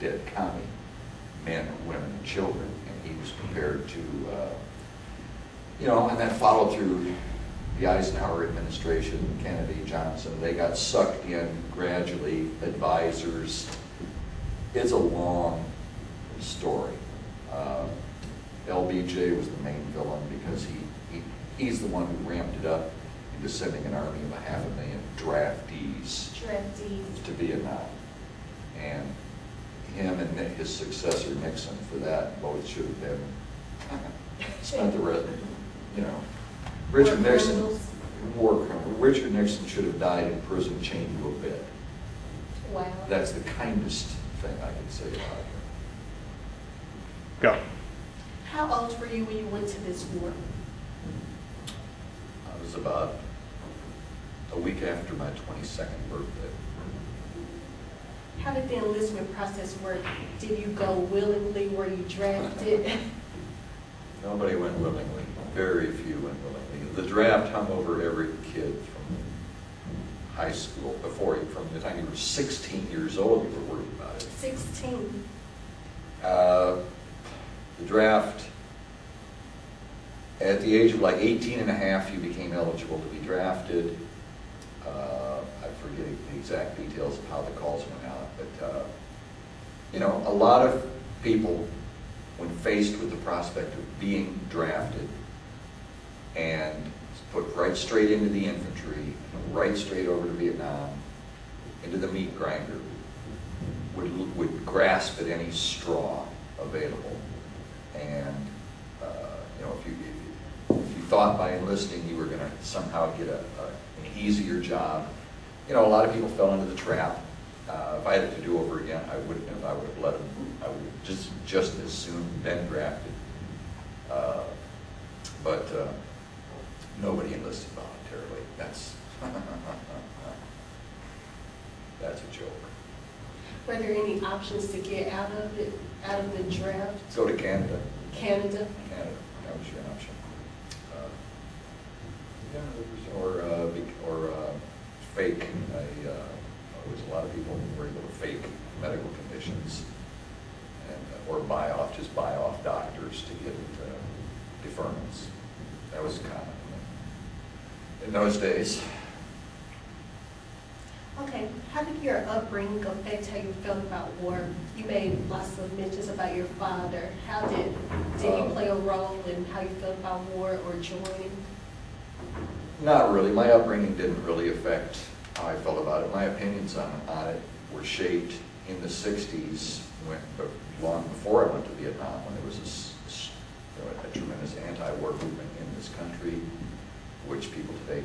dead county, men, women, and children, and he was prepared to, you know, and that followed through the Eisenhower administration, Kennedy, Johnson. They got sucked in gradually, advisors. It's a long story. LBJ was the main villain because he's the one who ramped it up into sending an army of 500,000 draftees to Vietnam. And him and his successor Nixon, for that, both should have been spent the rest, you know. Richard Nixon, war criminal. Richard Nixon should have died in prison chained to a bed. Wow. That's the kindest thing I can say about him. Go. How old were you when you went to this war? I was about a week after my 22nd birthday. How did the enlistment process work? Did you go willingly? Were you drafted? Nobody went willingly. Very few went willingly. The draft hung over every kid from high school, from the time you were 16 years old, you were worried about it. 16. The draft, at the age of like 18 and a half, you became eligible to be drafted. I forget the exact details of how the calls went out, but you know, a lot of people, when faced with the prospect of being drafted and put right straight into the infantry, right straight over to Vietnam, into the meat grinder, would grasp at any straw available. And you know, if you thought by enlisting you were going to somehow get an easier job, you know, a lot of people fell into the trap. If I had it to do over again, I wouldn't have. I would have let them. I would have just as soon been drafted. But nobody enlisted voluntarily. That's that's a joke. Were there any options to get out of it, out of the draft? Go to Canada. Canada? Canada, that was your option. Or fake. There was a lot of people who were able to fake medical conditions, and or just buy off doctors to get deferments. That was common in those days. Okay, how did your upbringing affect how you felt about war? You made lots of mentions about your father. How did he play a role in how you felt about war or joining? Not really. My upbringing didn't really affect how I felt about it. My opinions on it were shaped in the 60s, long before I went to Vietnam, when there was a tremendous anti-war movement in this country, which people today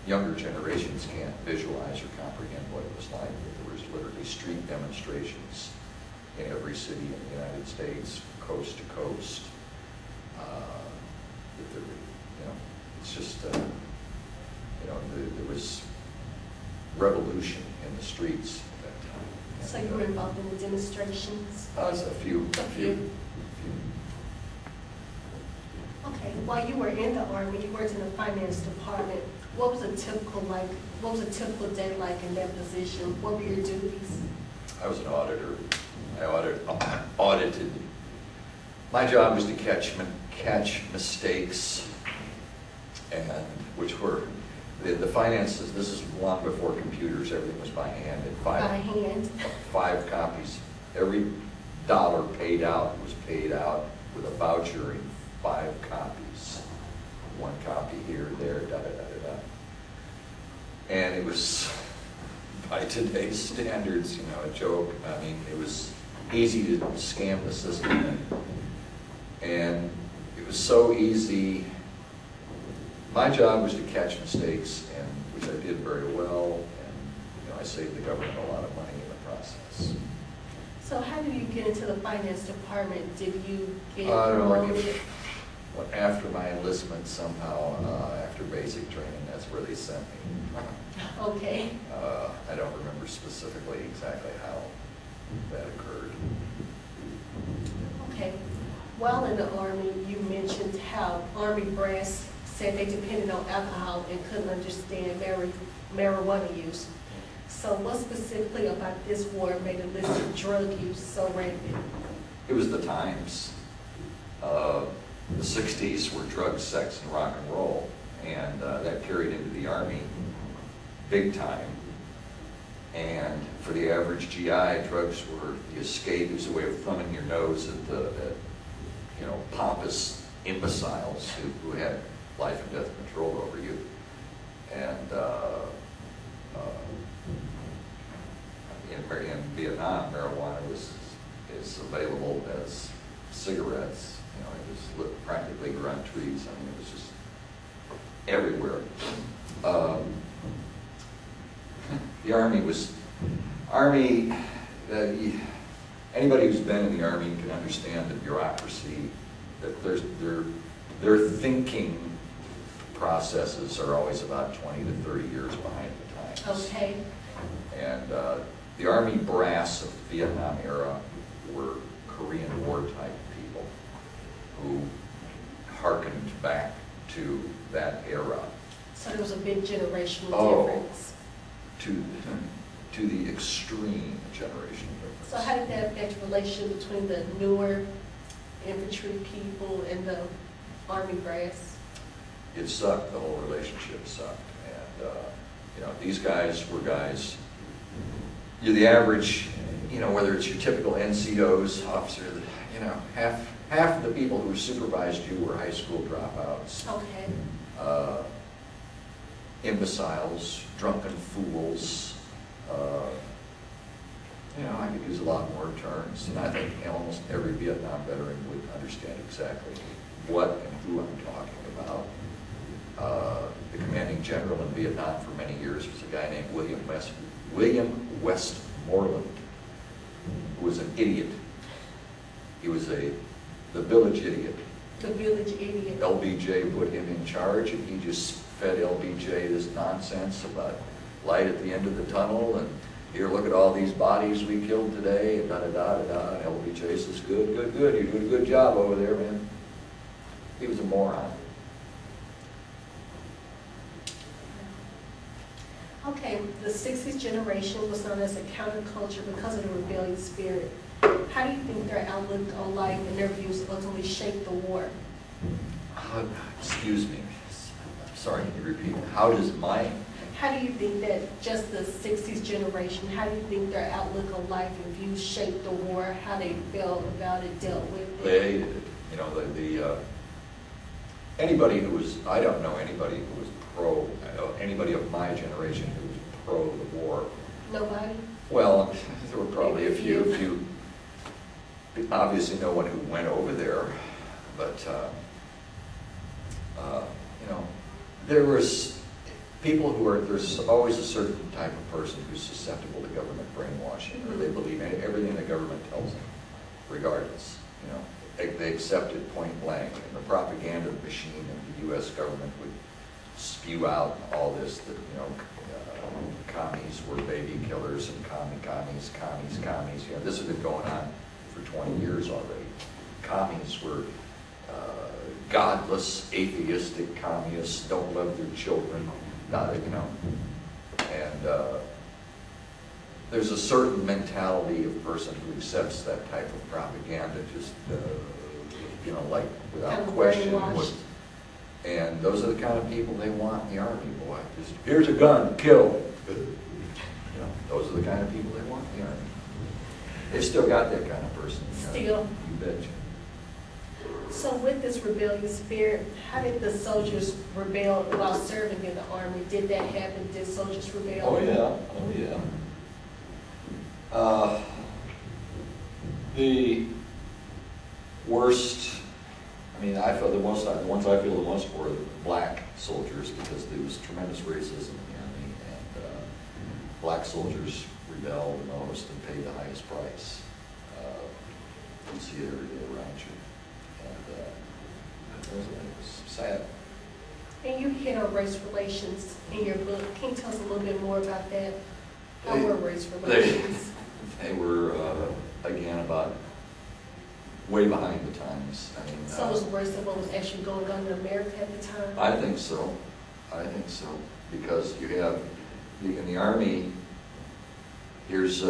younger generations can't visualize or comprehend what it was like. There was literally street demonstrations in every city in the United States, coast to coast. It's just, there was revolution in the streets at that time. So you were involved in the demonstrations? A few. Okay, while you were in the Army, you worked in the finance department. What was a typical day like in that position? What were your duties? I was an auditor. I audited. My job was to catch mistakes, and which were the finances. This is long before computers. Everything was by hand. By hand. 5 copies. Every dollar paid out was paid out with a voucher in 5 copies. 1 copy here, there, da da da da da. And it was, by today's standards, a joke. I mean, it was easy to scam the system, and it was so easy. My job was to catch mistakes, and which I did very well, and I saved the government a lot of money in the process. So how did you get into the finance department? Did you get promoted? After my enlistment, somehow, after basic training, that's where they sent me. Okay. I don't remember specifically exactly how that occurred. Okay. While in the Army, you mentioned how Army brass said they depended on alcohol and couldn't understand marijuana use. So what specifically about this war made illicit drug use so rampant? It was the times. The 60s were drugs, sex, and rock and roll, and that carried into the Army big time. And for the average GI, drugs were the escape. It was a way of thumbing your nose at the pompous imbeciles who had life and death control over you. And in Vietnam, marijuana was as available as cigarettes. It was practically grew on trees. I mean, it was just everywhere. The Army, anybody who's been in the Army can understand the bureaucracy, that their thinking processes are always about 20 to 30 years behind the times. Okay. And the Army brass of the Vietnam era were Korean War type people who hearkened back to that era. So there was a big generational difference. To the extreme generation difference. So how did that affect the relationship between the newer infantry people and the Army brass? It sucked. The whole relationship sucked. And these guys were guys. You're the average. Whether it's your typical NCOs officer. Half of the people who supervised you were high school dropouts. Okay. Imbeciles, drunken fools. I could use a lot more terms, and I think almost every Vietnam veteran would understand exactly what and who I'm talking about. The commanding general in Vietnam for many years was a guy named William Westmoreland, who was an idiot. He was the village idiot. The village idiot. LBJ put him in charge, and he just fed LBJ this nonsense about light at the end of the tunnel, and here, look at all these bodies we killed today, and da-da-da-da-da, and LBJ says, good, you're doing a good job over there, man. He was a moron. Okay, the 60s generation was known as a counterculture because of the rebellious spirit. How do you think their outlook on life and their views ultimately shaped the war? Excuse me. Sorry, can you repeat? How do you think that just the 60s generation, how do you think their outlook on life and views shaped the war, how they felt about it, dealt with it? They hated it. Anybody who was, I don't know anybody who was pro, anybody of my generation who was pro the war. Nobody? Well, there were probably a few, obviously no one who went over there, but, there was people there's always a certain type of person who's susceptible to government brainwashing, or they believe everything the government tells them, regardless. They accept it point blank, and the propaganda machine of the U.S. government would spew out all this that commies were baby killers and commies. This has been going on for 20 years already. Commies were godless, atheistic communists, don't love their children, and there's a certain mentality of person who accepts that type of propaganda, just like without question. And those are the kind of people they want in the Army, boy. Just, here's a gun, kill. Those are the kind of people they want in the Army. They've still got that kind of person. Still. You betcha. So with this rebellious spirit, how did the soldiers rebel while serving in the Army? Did that happen? Did soldiers rebel? Oh yeah. The worst, I feel the ones I feel the most for are the black soldiers, because there was tremendous racism in the Army, and black soldiers rebelled the most and paid the highest price. You see it every day around you. And it was sad. And you hit on race relations in your book. Can you tell us a little bit more about that? How were race relations? They were, again, about way behind the times. So it was worse than what was actually going on in America at the time? I think so. Because you have, in the Army, here's